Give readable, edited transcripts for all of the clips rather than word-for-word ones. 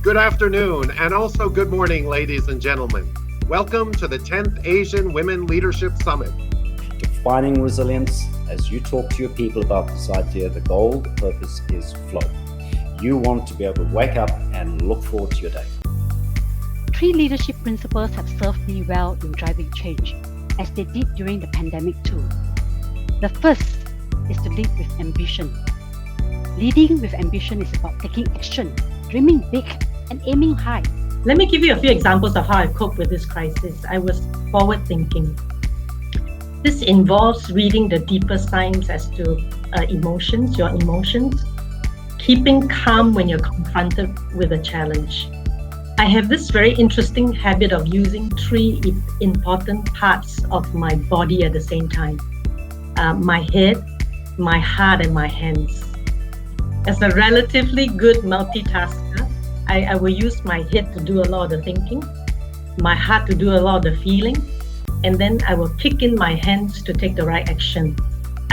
Good afternoon, and also good morning, ladies and gentlemen. Welcome to the 10th Asian Women Leadership Summit. Defining resilience as you talk to your people about this idea, the goal, the purpose is flow. You want to be able to wake up and look forward to your day. 3 leadership principles have served me well in driving change, as they did during the pandemic too. The first is to lead with ambition. Leading with ambition is about taking action, dreaming big, and aiming high. Let me give you a few examples of how I coped with this crisis. I was forward-thinking. This involves reading the deeper signs as to your emotions, keeping calm when you're confronted with a challenge. I have this very interesting habit of using 3 important parts of my body at the same time. My head, my heart, and my hands. As a relatively good multitasker, I will use my head to do a lot of the thinking, my heart to do a lot of the feeling, and then I will kick in my hands to take the right action.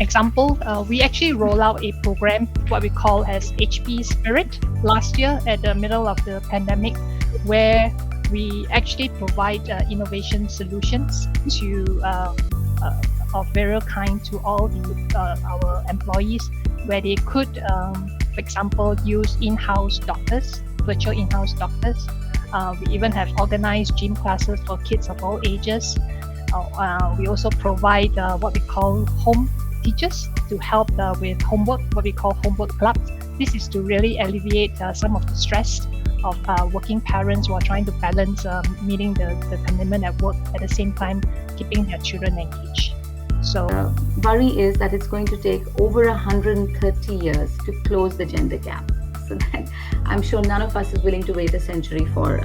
Example, we actually roll out a program, what we call as HP Spirit, last year at the middle of the pandemic, where we actually provide innovation solutions to of various kinds to all our employees, where they could, for example, use in-house doctors, virtual in-house doctors. We even have organized gym classes for kids of all ages. We also provide what we call home teachers to help with homework, what we call homework clubs. This is to really alleviate some of the stress of working parents who are trying to balance meeting the commitment at work, at the same time keeping their children engaged. So worry is that it's going to take over 130 years to close the gender gap. So that I'm sure none of us is willing to wait a century for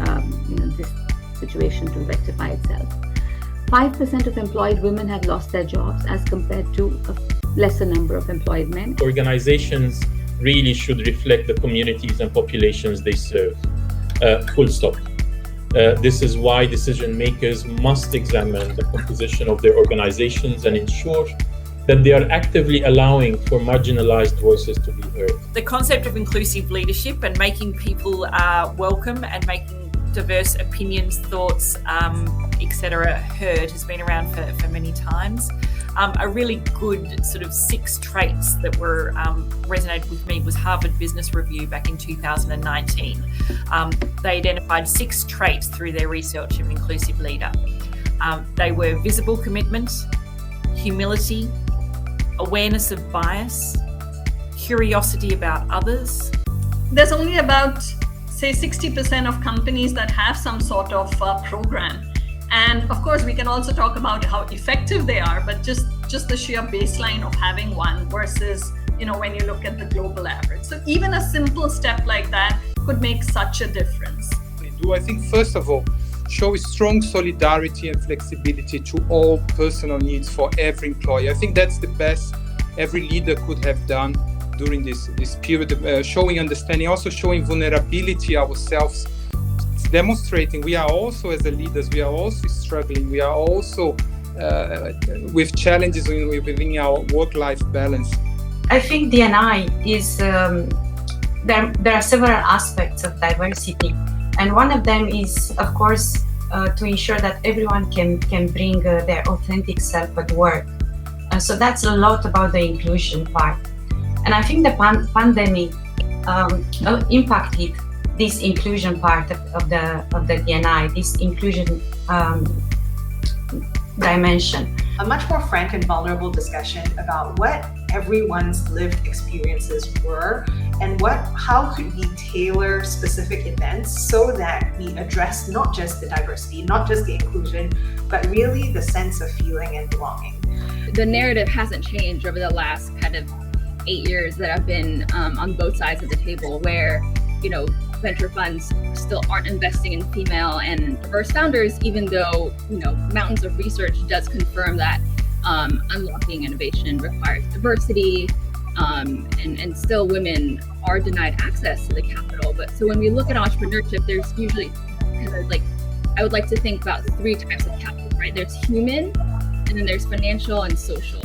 this situation to rectify itself. 5% of employed women have lost their jobs as compared to a lesser number of employed men. Organizations really should reflect the communities and populations they serve. Full stop. This is why decision makers must examine the composition of their organizations and ensure that they are actively allowing for marginalized voices to be heard. The concept of inclusive leadership and making people welcome and making diverse opinions, thoughts, etc. heard has been around for many times. A really good sort of 6 traits that were resonated with me was Harvard Business Review back in 2019. They identified 6 traits through their research of an inclusive leader. They were visible commitment, humility, awareness of bias, curiosity about others. There's only about, say, 60% of companies that have some sort of program. And of course, we can also talk about how effective they are, but just the sheer baseline of having one versus, when you look at the global average. So even a simple step like that could make such a difference. I think, first of all, show a strong solidarity and flexibility to all personal needs for every employee. I think that's the best every leader could have done during this period of showing understanding, also showing vulnerability ourselves, demonstrating we are also, as the leaders, we are also struggling, we are also with challenges within our work-life balance. I think D&I is, there are several aspects of diversity, and one of them is, of course, to ensure that everyone can bring their authentic self at work. So that's a lot about the inclusion part. And I think the pandemic impacted this inclusion part of the D&I, this inclusion dimension. A much more frank and vulnerable discussion about what everyone's lived experiences were and how could we tailor specific events so that we address not just the diversity, not just the inclusion, but really the sense of feeling and belonging. The narrative hasn't changed over the last kind of 8 years that I've been on both sides of the table, where venture funds still aren't investing in female and diverse founders, even though mountains of research does confirm that unlocking innovation requires diversity, and still women are denied access to the capital. But so when we look at entrepreneurship, there's usually I would like to think about 3 types of capital, right? There's human, and then there's financial and social.